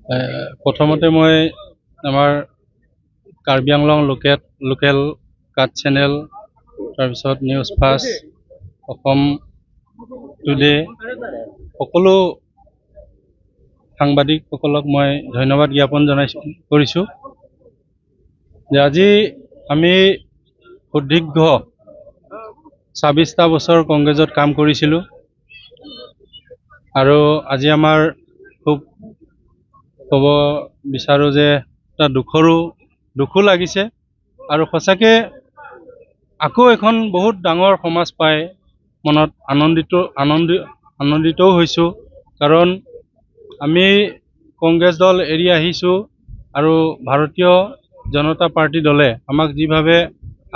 প্ৰথমতে মই আমাৰ কাৰ্বি আংলং লোকেল কাট চেনেল, তাৰপিছত নিউজ ফাৰ্ষ্ট, অসম টুডে, সকলো সাংবাদিকসকলক মই ধন্যবাদ জ্ঞাপন কৰিছোঁ যে আজি আমি সুদীৰ্ঘ ২৬টা বছৰ কংগ্ৰেছত কাম কৰিছিলোঁ আৰু আজি আমাৰ খুব ক'ব বিচাৰোঁ যে এটা দুখো লাগিছে আৰু সঁচাকে আকৌ এখন বহুত ডাঙৰ সমাজ পাই মনত আনন্দিতও হৈছোঁ, কাৰণ আমি কংগ্ৰেছ দল এৰি আহিছোঁ আৰু ভাৰতীয় জনতা পাৰ্টি দলে আমাক যিভাৱে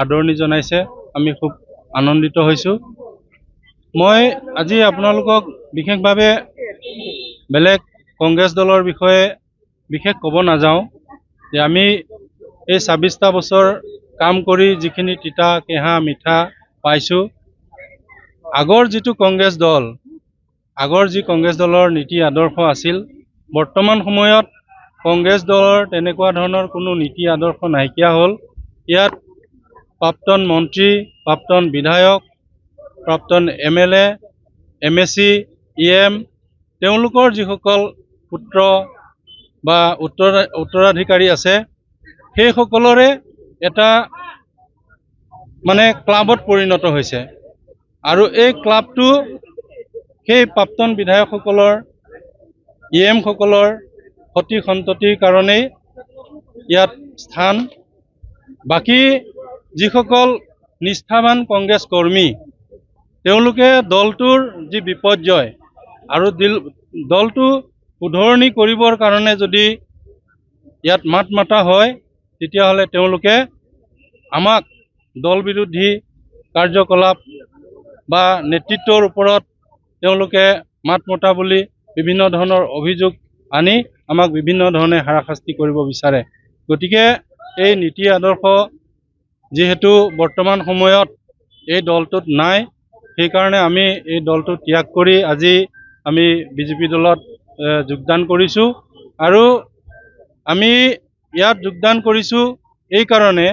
আদৰণি জনাইছে আমি খুব আনন্দিত হৈছোঁ। মই আজি আপোনালোকক বিশেষভাৱে বেলেগ কংগ্ৰেছ দলৰ বিষয়ে বিশেষ ক'ব নাযাওঁ যে আমি এই ২৬টা বছৰ কাম কৰি যিখিনি তিতা কেঁহা মিঠা পাইছোঁ, আগৰ যি কংগ্ৰেছ দলৰ নীতি আদৰ্শ আছিল, বৰ্তমান সময়ত কংগ্ৰেছ দলৰ তেনেকুৱা ধৰণৰ কোনো নীতি আদৰ্শ নাইকিয়া হ'ল। ইয়াত প্ৰাক্তন মন্ত্ৰী, প্ৰাক্তন বিধায়ক, প্ৰাক্তন MLA, MSc, EM তেওঁলোকৰ যিসকল পুত্ৰ বা উত্তৰাধিকাৰী আছে, সেইসকলৰে এটা ক্লাবত পৰিণত হৈছে আৰু এই ক্লাবটো সেই প্ৰাক্তন বিধায়কসকলৰ, EM সকলৰ সতি সন্ততিৰ কাৰণেই ইয়াত স্থান। বাকী যিসকল নিষ্ঠাবান কংগ্ৰেছ কৰ্মী, তেওঁলোকে দলটোৰ যি বিপৰ্যয় আৰু দলটো শুধৰণি কৰিবৰ কাৰণে যদি ইয়াত মাত মাতা হয়, তেতিয়াহ'লে তেওঁলোকে আমাক দল বিৰোধী কাৰ্যকলাপ বা নেতৃত্বৰ ওপৰত তেওঁলোকে মাত মতা বুলি বিভিন্ন ধৰণৰ অভিযোগ আনি আমাক বিভিন্ন ধৰণে হাৰাশাস্তি কৰিব বিচাৰে। গতিকে এই নীতি আদৰ্শ যিহেতু বৰ্তমান সময়ত এই দলটোত নাই, সেইকাৰণে আমি এই দলটো ত্যাগ কৰি আজি আমি বিজেপি দলত যোগদান কৰিছোঁ আৰু আমি ইয়াত যোগদান কৰিছোঁ এই কাৰণে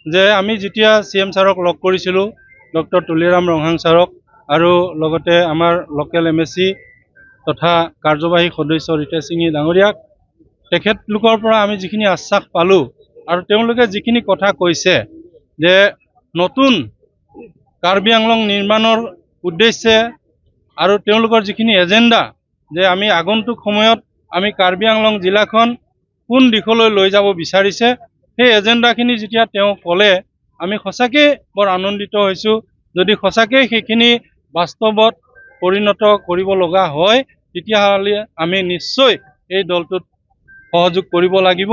যে আমি যেতিয়া CM ছাৰক লগ কৰিছিলোঁ, ডক্টৰ তুলিৰাম ৰংহাং ছাৰক, আৰু লগতে আমাৰ লোকেল MSc তথা কাৰ্যবাহী সদস্য ৰিতেশ সিঙি ডাঙৰীয়াক, তেখেতলোকৰ পৰা আমি যিখিনি আশ্বাস পালোঁ আৰু তেওঁলোকে যিখিনি কথা কৈছে যে নতুন কাৰ্বি আংলং নিৰ্মাণৰ উদ্দেশ্যে আৰু তেওঁলোকৰ যিখিনি এজেণ্ডা, যে আমি আগন্তুক সময়ত আমি কাৰ্বি আংলং জিলাখন কোন দিশলৈ লৈ যাব বিচাৰিছে, সেই এজেণ্ডাখিনি যেতিয়া তেওঁ ক'লে আমি সঁচাকৈ বৰ আনন্দিত হৈছোঁ। যদি সঁচাকৈ সেইখিনি বাস্তৱত পৰিণত কৰিব লগা হয়, তেতিয়াহ'লে আমি নিশ্চয় এই দলটোত সহযোগ কৰিব লাগিব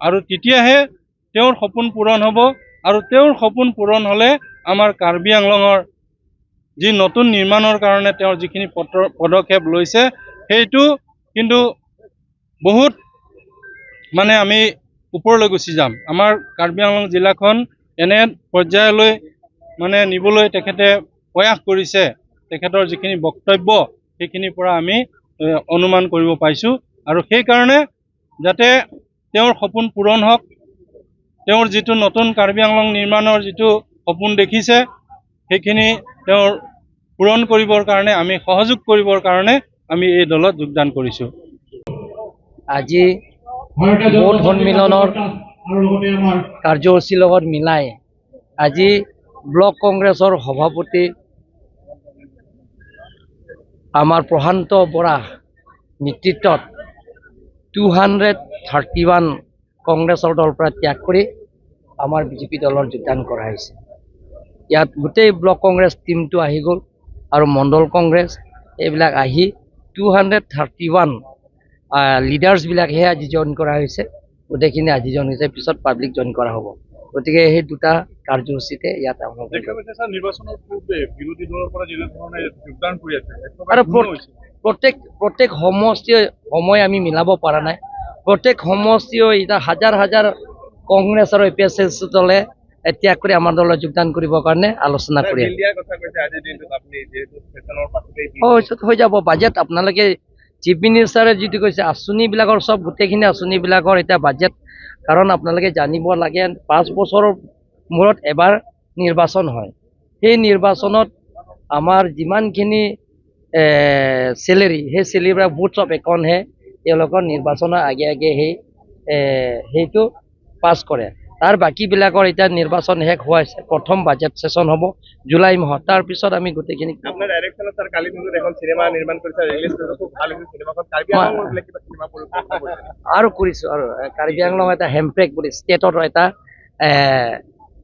আৰু তেতিয়াহে তেওঁৰ সপোন পূৰণ হ'ব আৰু তেওঁৰ সপোন পূৰণ হ'লে আমাৰ কাৰ্বি আংলঙৰ যি নতুন নিৰ্মাণৰ কাৰণে তেওঁৰ যিখিনি পদক্ষেপ লৈছে, সেইটো কিন্তু বহুত আমি ওপৰলৈ গুচি যাম। আমাৰ কাৰ্বি আংলং জিলাখন এনে পৰ্যায়লৈ নিবলৈ তেখেতে প্ৰয়াস কৰিছে, তেখেতৰ যিখিনি বক্তব্য সেইখিনিৰ পৰা আমি অনুমান কৰিব পাৰিছোঁ আৰু সেইকাৰণে যাতে তেওঁৰ সপোন পূৰণ হওক, তেওঁৰ যিটো নতুন কাৰ্বি আংলং নিৰ্মাণৰ যিটো সপোন দেখিছে, সেইখিনি তেওঁৰ পূৰণ কৰিবৰ কাৰণে আমি সহযোগ কৰিবৰ কাৰণে আমি এই দলত যোগদান কৰিছোঁ। আজি ভোট সন্মিলনৰ কাৰ্যসূচীৰ লগত মিলাই আজি ব্লক কংগ্ৰেছৰ সভাপতি আমাৰ প্ৰশান্ত বৰা নেতৃত্বত 231 কংগ্ৰেছৰ দলৰ পৰা ত্যাগ কৰি আমাৰ বিজেপি দলৰ যোগদান কৰা হৈছে। ইয়াত গোটেই ব্লক কংগ্ৰেছ টিমটো আহি গ'ল আৰু মণ্ডল কংগ্ৰেছ এইবিলাক আহি 231 লিডাৰ্ছবিলাকহে আজি জইন কৰা হৈছে। গোটেইখিনি আজি জইন হৈছে, পিছত পাব্লিক জইন কৰা হ'ব। গতিকে সেই দুটা কাৰ্যসূচীতে ইয়াত আৰু প্ৰত্যেক সময় আমি মিলাব পৰা নাই। প্ৰত্যেক সমষ্টিও এতিয়া হাজাৰ হাজাৰ কংগ্ৰেছ আৰু APSS দলে ত্যাগ কৰি আমাৰ দলত যোগদান কৰিবৰ কাৰণে আলোচনা কৰি হৈ যাব। বাজেট আপোনালোকে চিফ মিনিষ্টাৰে যিটো কৈছে আঁচনিবিলাকৰ চব গোটেইখিনি আঁচনিবিলাকৰ এতিয়া বাজেট, কাৰণ আপোনালোকে জানিব লাগে 5 বছৰৰ মূৰত এবাৰ নিৰ্বাচন হয়। সেই নিৰ্বাচনত আমাৰ যিমানখিনি চেলেৰি, সেই চেলেৰিবিলাক বুথ অফ একাউণ্টহে তেওঁলোকৰ নিৰ্বাচনৰ আগে আগে সেইটো পাছ কৰে। তাৰ বাকীবিলাকৰ এতিয়া নিৰ্বাচন শেষ হোৱাইছে, প্ৰথম বাজেট ছেছন হ'ব জুলাই মাহত, তাৰপিছত আমি গোটেইখিনি আপোনাৰ ডাইৰেকশ্যনত স্যাৰ কালি দিনত এখন চিনেমা নিৰ্মাণ কৰিছে, ৰিলিজ কৰিছে, খুব ভাল হৈছে চিনেমাখন। কাৰ্বি আংলঙৰ বোলে কিবা চিনেমা পৰিকল্পনা কৰিছে আৰু কৰিছোঁ। আৰু কাৰ্বি আংলং এটা হেমপেক বুলি ষ্টেটৰ এটা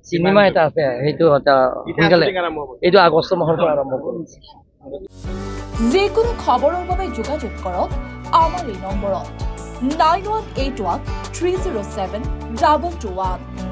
চিনেমা এটা আছে, সেইটো এটা সোনকালে, এইটো আগষ্ট মাহৰ পৰা আৰম্ভ কৰিছে। যিকোনো খবৰৰ বাবে যোগাযোগ কৰক আমাৰ এই নম্বৰত 9181 307 221।